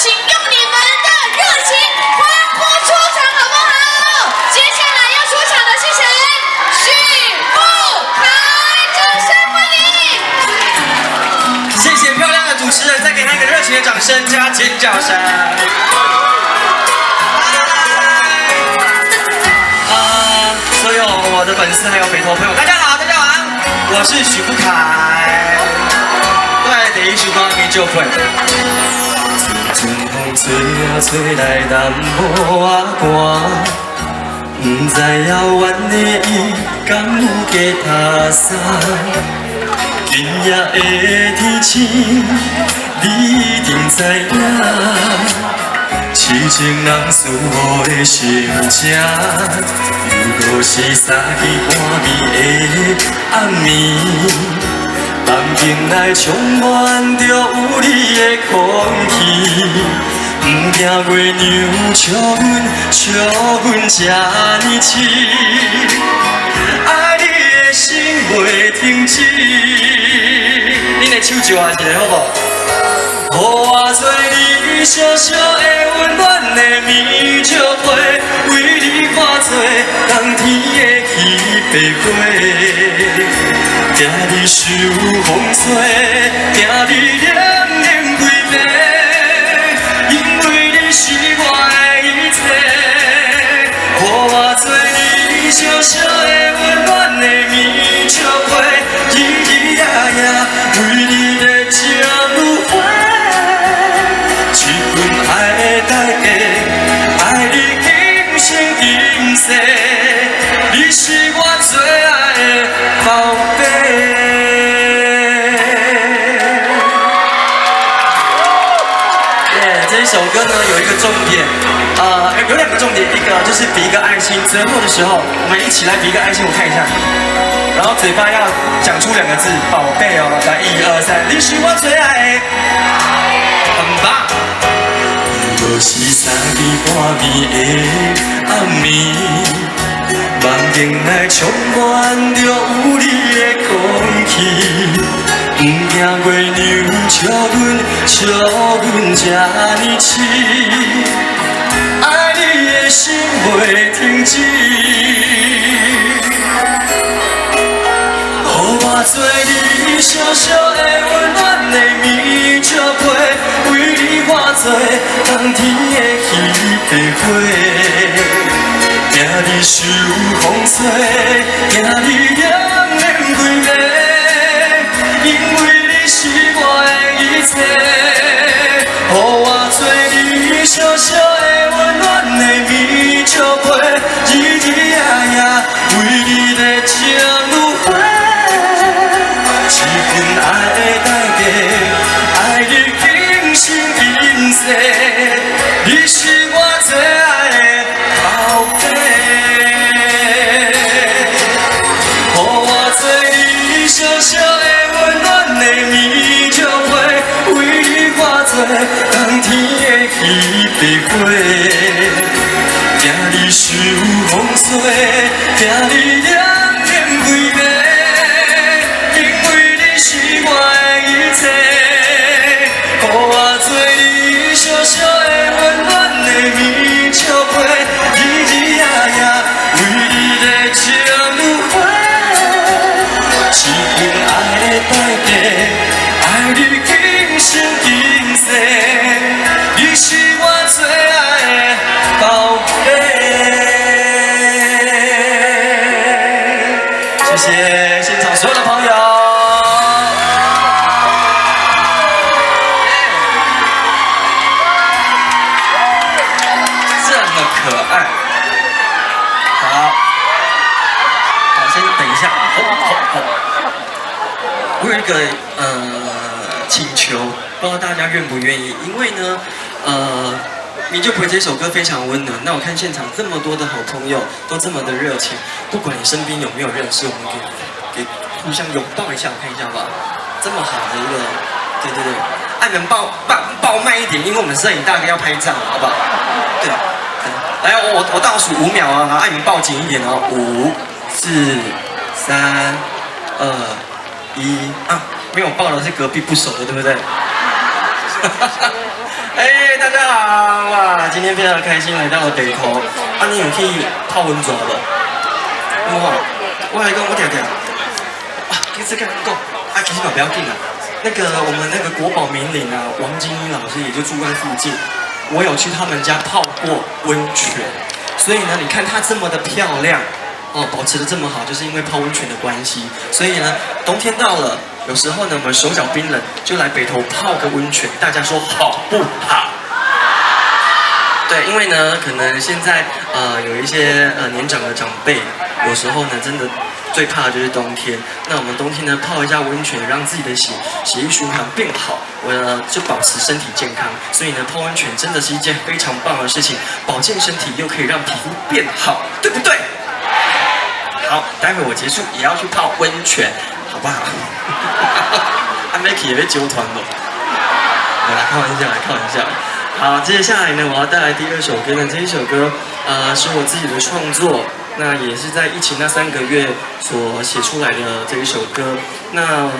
请用你们的热情欢呼出场，好不好？接下来要出场的是谁？许富凯，掌声欢迎！谢谢漂亮的主持人，再给他一个热情的掌声加尖叫声。所有我的粉丝还有北投朋友，大家好，大家晚安，我是许富凯。对，第一首歌名就会。阵风吹啊吹来淡薄仔寒，不知遥远的伊敢有加他衫。今夜的天星，你一定知影。痴情人思我的心情，又搁是三更半暝的暗暝。梦境内充满着有你的空气，不惊月娘笑阮这呢痴，爱你的心袂停止。恁的手就下一个好不？予我做你小小的温暖的棉石被，为你化作冬天的起白花。听你受风吹，听你念念归暝，因为你是我的一切。予我做你小小的温暖的棉石被，日日夜夜为你的情如花。一份爱的代价，爱你今生今世，你是我最爱的宝贝。这一首歌呢有一个重点，有两个重点，一个就是比一个爱心，最后的时候我们一起来比一个爱心，我看一下，然后嘴巴要讲出两个字，宝贝哦，来1、2、3，你是我最爱的，很棒。若是三更半暝的暗暝，梦境内充满着有你的空气，不惊月娘笑阮这呢痴，爱你的心袂停止。予我做你小小的温暖的棉石被，为你化作冬天的起白花。听你受风吹，听你念念归暝，因为你是我的一切。予我做你小小的温暖的棉石被，日日夜夜为你的情如花。一份爱的代价，爱你今生今世，你是我最爱的宝贝。予我做你小小的温暖的棉石被，为你化作冬天的起白花。听你受风吹，听你念念归暝，因为你是我的一切。予我做你小小的温暖的棉石被，日日夜夜为你的情如花。一份爱的代价，爱你今生今世，你是我最爱的宝贝。谢谢现场所有的朋友。这么可爱。好，先等一下。我有一个请求，不知道大家愿不愿意？因为呢，你就陪这首歌非常温暖。那我看现场这么多的好朋友都这么的热情，不管你身边有没有认识，我们给互相拥抱一下，我看一下吧。这么好的一个，对，按能抱慢一点，因为我们摄影大哥要拍照，好不好？对，来，我倒数5秒啊，然后按你们抱紧一点哦，5、4、3、2、1啊！没有抱的是隔壁不熟的，对不对？谢谢。哎，大家好哇！今天非常开心来到了北投，啊，你有去泡温泉不？哇，我来讲，我听听。啊，其实跟你讲，啊，其实嘛不要紧啊。那个我们那个国宝名伶啊，王金英老师也就住在附近，我有去他们家泡过温泉，所以呢，你看她这么的漂亮。哦，保持的这么好，就是因为泡温泉的关系。所以呢，冬天到了，有时候呢，我们手脚冰冷，就来北投泡个温泉。大家说好不好？对，因为呢，可能现在有一些年长的长辈，有时候呢，真的最怕的就是冬天。那我们冬天呢，泡一下温泉，让自己的血液循环变好，我呢就保持身体健康。所以呢，泡温泉真的是一件非常棒的事情，保健身体又可以让皮肤变好，对不对？好，待会我结束也要去泡温泉，好不好？阿 Miki 也被揪团了。我来开玩笑，开玩笑。好，接下来呢，我要带来第二首歌呢。这一首歌，是我自己的创作，那也是在疫情那3个月所写出来的这一首歌。那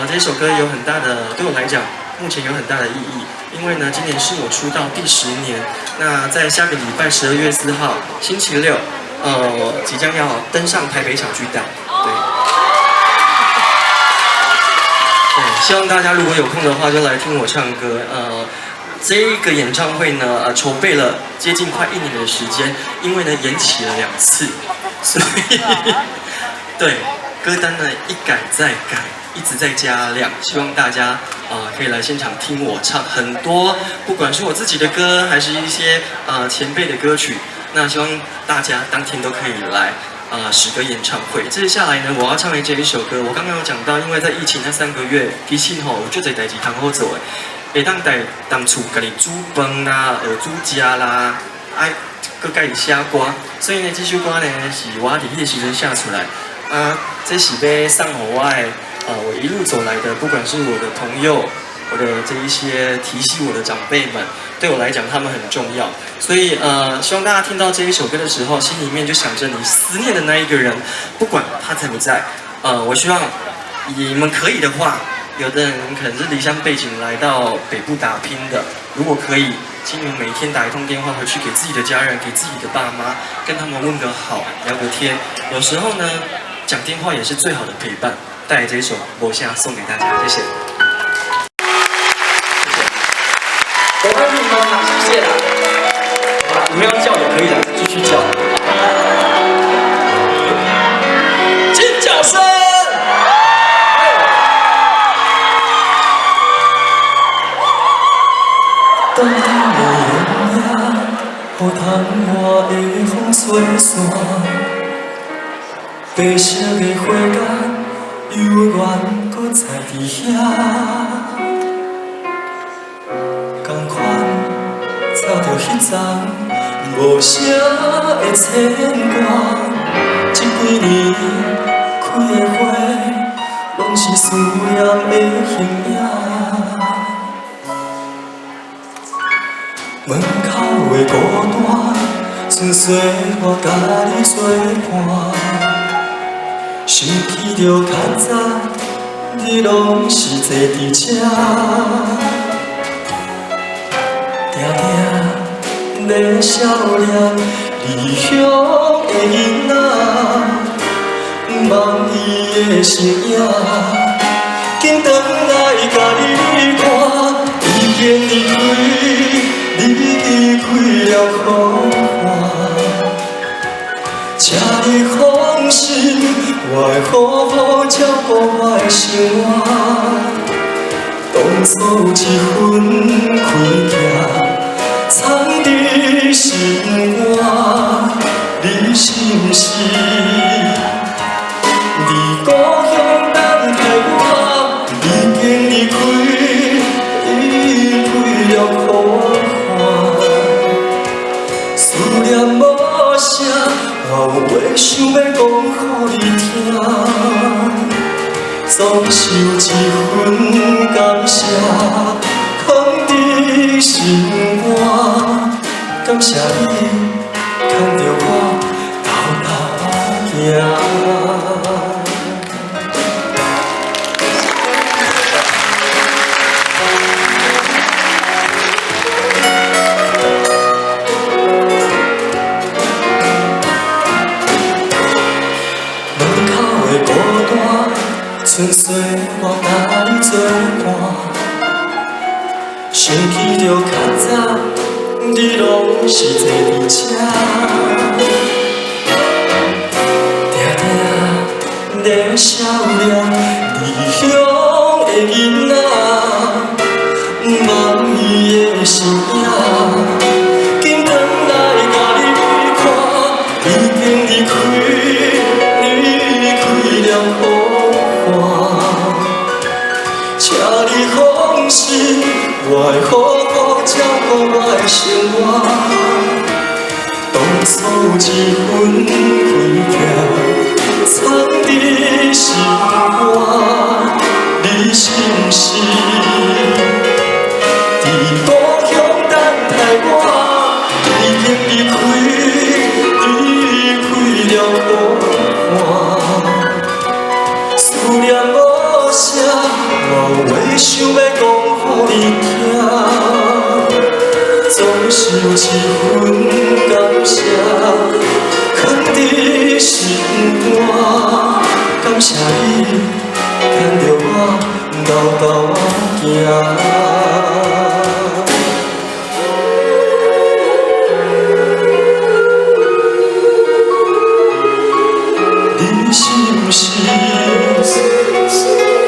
这一首歌有很大的，对我来讲，目前有很大的意义，因为呢，今年是我出道第10年。那在下个礼拜12月4号，星期六。即将要登上台北小巨蛋，对，希望大家如果有空的话，就来听我唱歌。这一个演唱会呢，筹备了接近快1年的时间，因为呢延期了2次，所以对歌单呢一改再改，一直在加量，希望大家可以来现场听我唱很多，不管是我自己的歌，还是一些前辈的歌曲。那希望大家当天都可以来10个演唱会。接下来呢，我要唱的这一首歌，我刚刚有讲到，因为在疫情那3个月，其实吼有足侪代志通好做的，会当厝家己煮饭啦、煮食啦，搁家己写歌，所以呢，这首歌呢是我伫迄个时阵写出来，这是要送给我的我一路走来的，不管是我的朋友。我的这一些提携我的长辈们，对我来讲他们很重要，所以希望大家听到这一首歌的时候，心里面就想着你思念的那一个人，不管他在不在，我希望你们可以的话，有的人可能是离乡背景来到北部打拼的，如果可以，请你们每天打一通电话回去给自己的家人，给自己的爸妈，跟他们问个好，聊个天，有时候呢，讲电话也是最好的陪伴。带来这一首《我现在送给大家，谢谢。我爱你们啦，谢谢啦。好了，你们要叫也可以了，继续叫。尖叫声！当天的艳阳，予窗外的风吹散，白色的花间，犹原搁在伫遐。走着迄丛无声的牵挂，这几年开的花，拢是思念的形影。门口的孤单，纯粹我甲你作伴。想起着较早，你拢是坐伫这。的少年，离乡的囡仔，望伊的身影，紧转来甲你看，已经离开，离开了苦海。请你放心，我会好好照顾我的生活。当初有一份开价。藏伫心肝，你是不是离故乡等待我？已经离开，离开了苦海。思念无声，我有话想要讲予你听，总是有一份感谢。心肝，感谢你牵着我偷偷行。想起着较早，你拢是坐伫遮，定定咧笑脸，异乡的囡仔，望伊的身影，紧转来甲你看，已经离开了好汉，请你放心。 我会好好照顾我的生活，当初一份开票藏伫心肝，你是毋是伫故乡等待我？已经离开了好汉，思念无声，我有话想要讲。 你听，总是有一份感谢，藏伫心肝。感谢你牵着我豆豆行。你是毋是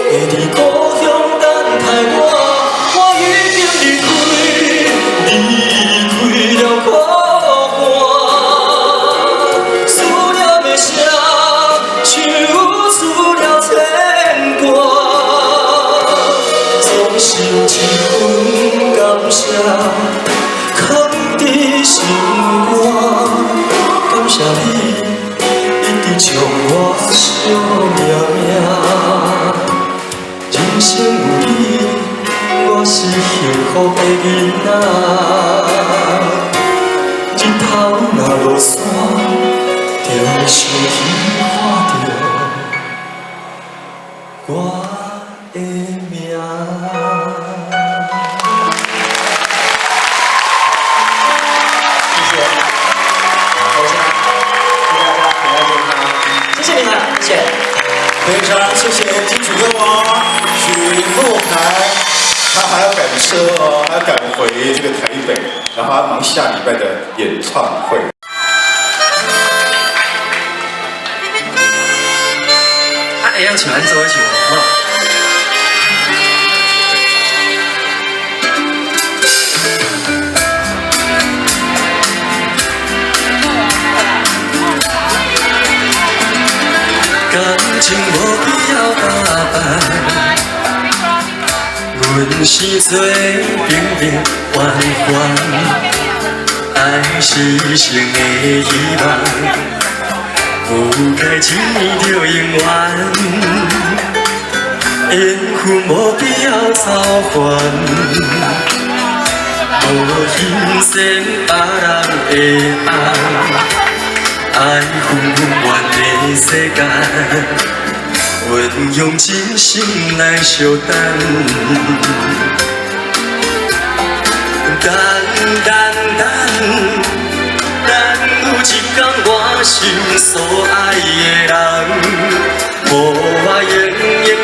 会伫故乡等待我？ 有一份感谢，藏伫心肝。感谢你一直将我惜命。人生有你，我是幸福的囡仔。日头若落山，就想起看着我的名。 非常谢谢金主歌王许富凯，他还要赶车哦，还要赶回这个台北，然后他忙下礼拜的演唱会。会晓唱，咱做伙唱好不好？感情无必要打扮，阮是做平平凡凡，爱是生的希望，有该一年就永远，缘分无必要造反，无形线别人的红。 爱赴愿的世界，运用真心来相等。等，有一天我心所爱的人，无我永远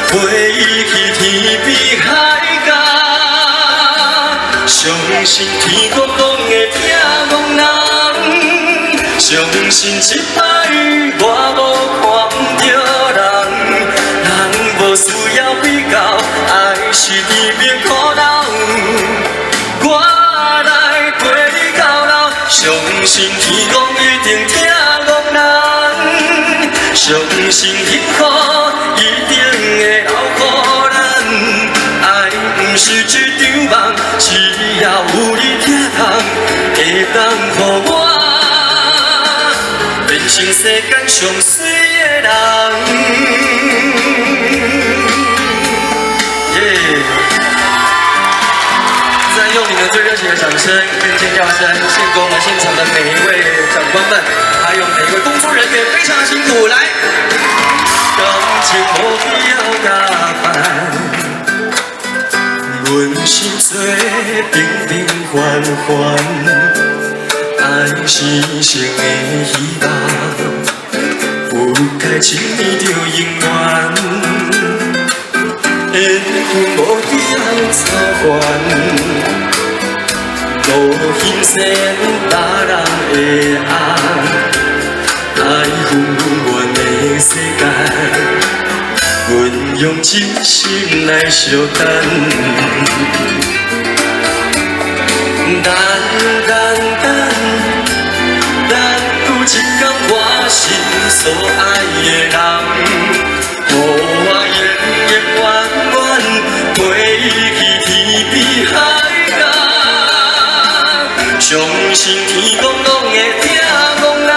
陪伊去天边海角，相信天公讲的听讲人。 相信一摆我无看不着人，人无需要比较，爱是甜蜜苦恼。我来陪你到老，相信天公一定听讲人，相信幸福一定会留予咱。爱不是一场梦，只要有你疼痛，会当予我。 变成世间上水的人。再用你们最热情的掌声跟尖叫声，献给我们现场的每一位长官们，还有每一位工作人员，非常的辛苦。来，感情无必要打扮，阮是做平平凡凡。 爱是生的希望，有该一年就永远，缘分无必要造路行线打人的红，爱远远的世界，阮用真心来相等。等，有一天我心所爱的人，予我永远陪伊去天边海角。相信天公公会听讲人，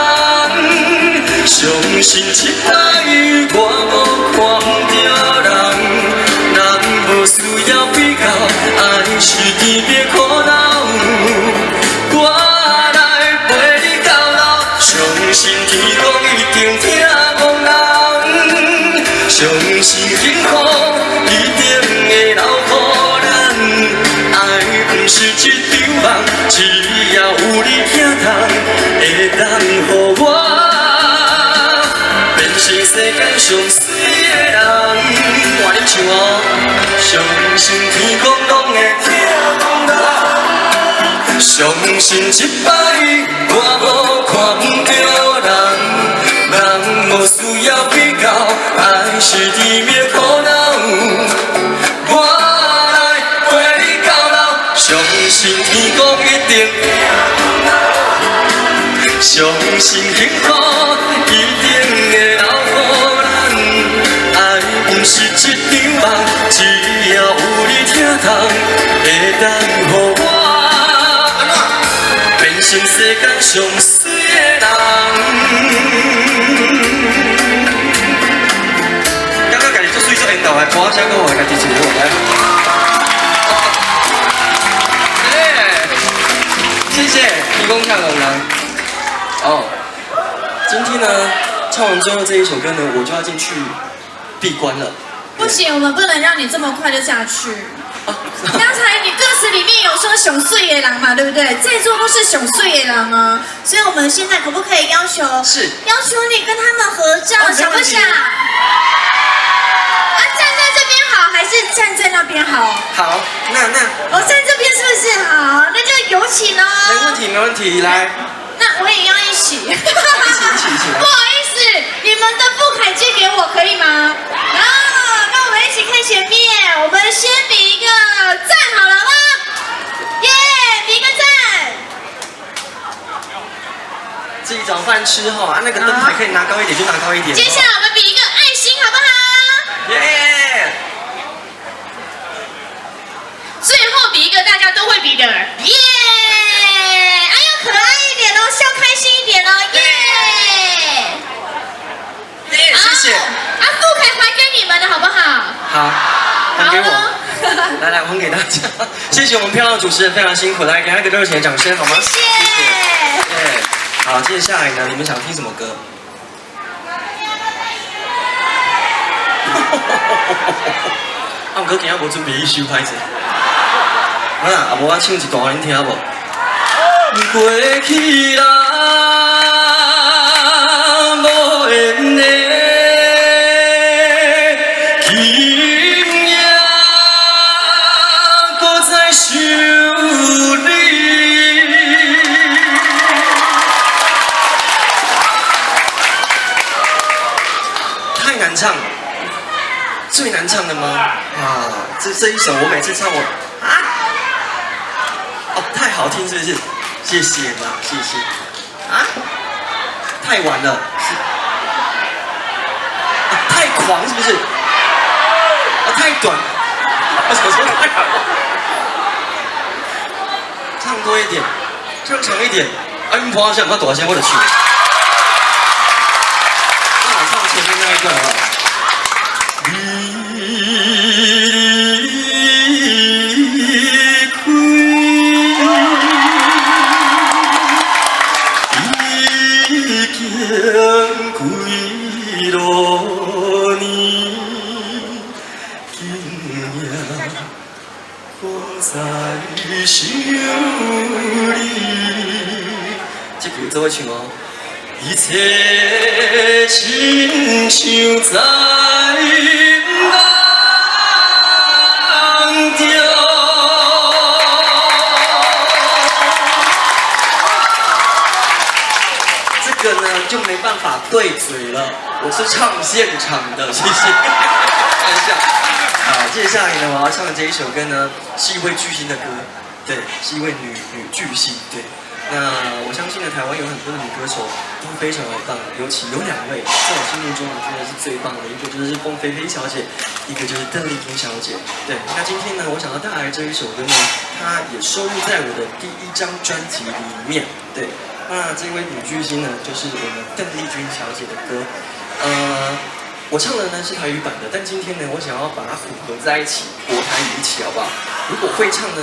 相信一摆我无看着人，人无需要比较，爱是甜蜜苦恼。我来陪你到老，相信天公一定听讲人，相信幸福一定会留予咱。爱不是一场梦，只要有你疼痛，会当予我变成世间上水的人。我恁唱哦，相信天公公会听讲人，相信一摆我无看不着人，人无需要比较，爱是甜蜜苦恼。我来陪你到老，相信天公一定听讲人，相信幸福一定会留予咱。爱不是一场梦，只要有你疼痛，会当予我变成世间上水的人。感觉家己足水足缘投的，歌声搁互家己唱好来。谢谢提供看龙人。哦，今天呢，唱完最后这一首歌呢，我就要进去闭关了。不行，我们不能让你这么快就下去。刚才你歌词里面有说熊碎野狼嘛，对不对？在座都是熊碎野狼啊，所以我们现在可不可以要求你跟他们合照，想不想？啊，站在这边好，还是站在那边好？好，那哦，站这边是不是好？那就有请哦。没问题，来。那我也要一起。一起。不好意思，你们的副凯借给我可以吗？那我们一起看前面，我们先比一个赞好了吗？耶，比一个赞。自己找饭吃哈，那个灯牌可以拿高一点就拿高一点。接下来我们比一个爱心好不好？耶！最后比一个大家都会比的，耶！哎呦，可爱一点哦，笑开心一点哦，耶！耶，谢谢。副凯还给你们的好不好？好，还给我。来，我还给大家。谢谢我们漂亮的主持人，非常辛苦，来给他一个热情的掌声好吗？谢谢。耶。好，接下来呢，你们想听什么歌？啊，哥今日无准备一首拍子。啊，无我唱一段，恁听无？过去啦，无缘的，今夜搁再想你。太难唱，最难唱的吗？啊，这一首我每次唱我哦，太好听是不是？谢谢啦，谢谢。啊，太晚了，太狂是不是？太短。我想说太短了。唱多一点，唱长一点。啊，你朋友想要多少钱我就去。那我唱前面那一段好不好？这句做伙唱哦。一切亲像在梦中。对嘴了，我是唱现场的，谢谢。开玩笑。好，接下来呢，我要唱的这一首歌呢，是一位巨星的歌，对，是一位女巨星，对。那我相信呢，台湾有很多的女歌手都非常的棒，尤其有2位在我心目中我觉得是最棒的，一个就是凤飞飞小姐，一个就是邓丽君小姐。对，那今天呢，我想要带来这一首歌呢，它也收录在我的第1张专辑里面。对，那这位女巨星呢，就是我们邓丽君小姐的歌。我唱的呢是台语版的，但今天呢，我想要把它混合在一起，国台语一起，好不好？如果会唱呢，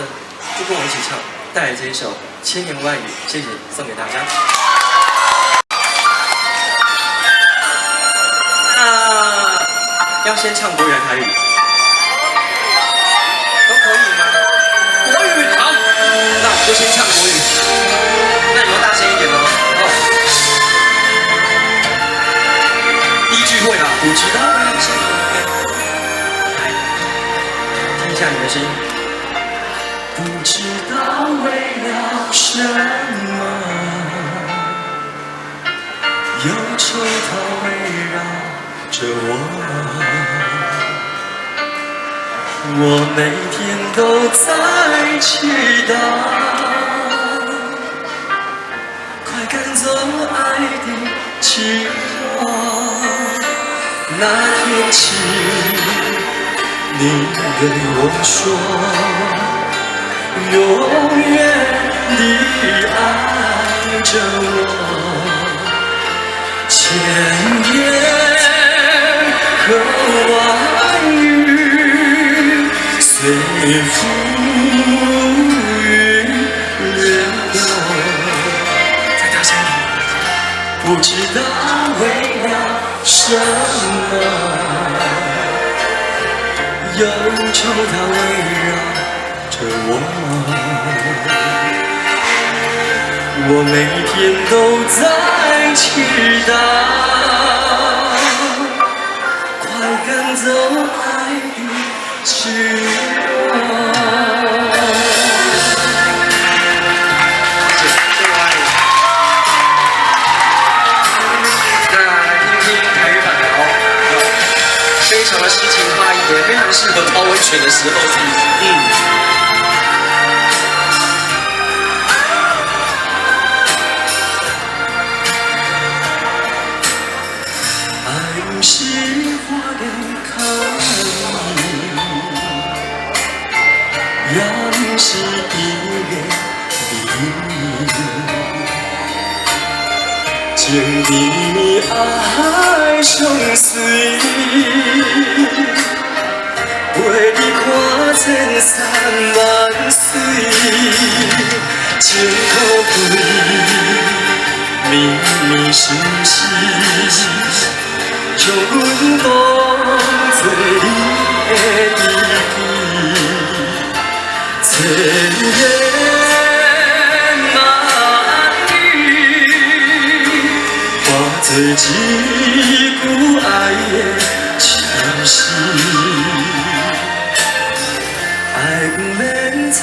就跟我一起唱，带来这一首《千言万语》，谢谢，送给大家。要先唱国语还是台语？都可以吗？国语好，那我们就先唱国语。那你们大声一点哦。第一句会啊，不知道为什么。听一下你的声音。不知道为了什么，忧愁它围绕着我每天都在祈祷，快赶走爱的寂寞。那天起，你对我说，永远地爱着我，千言和万语随风雨掠过。再大声一点，不知道为了什么，忧愁它围绕我每天都在祈祷，快赶走爱的寂寞。那来听听台语版的哦，非常的诗情画意，也非常适合泡温泉的时候，是不是？爱是花的开，人是伊的美，情比爱相随，陪你看千山万水，情可贵，绵绵心事。将阮当作你的知己，千言万语，化作一句爱的情诗。爱不免千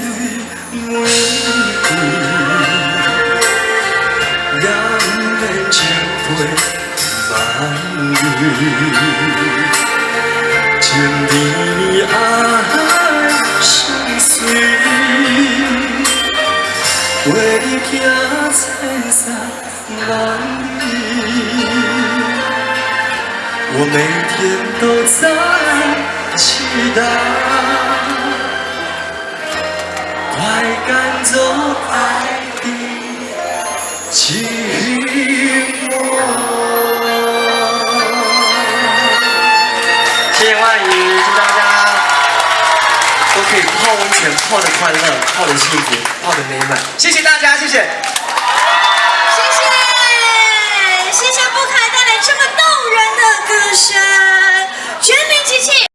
蕊玫瑰，也不免情杯。情比爱相随，为你行千山万里，我每天都在期待，快赶走爱的寂寞。千言万语，祝大家都可以泡温泉，泡得快乐，泡得幸福，泡得美满。谢谢大家，谢谢。谢谢不凯带来这么动人的歌声，全民集气。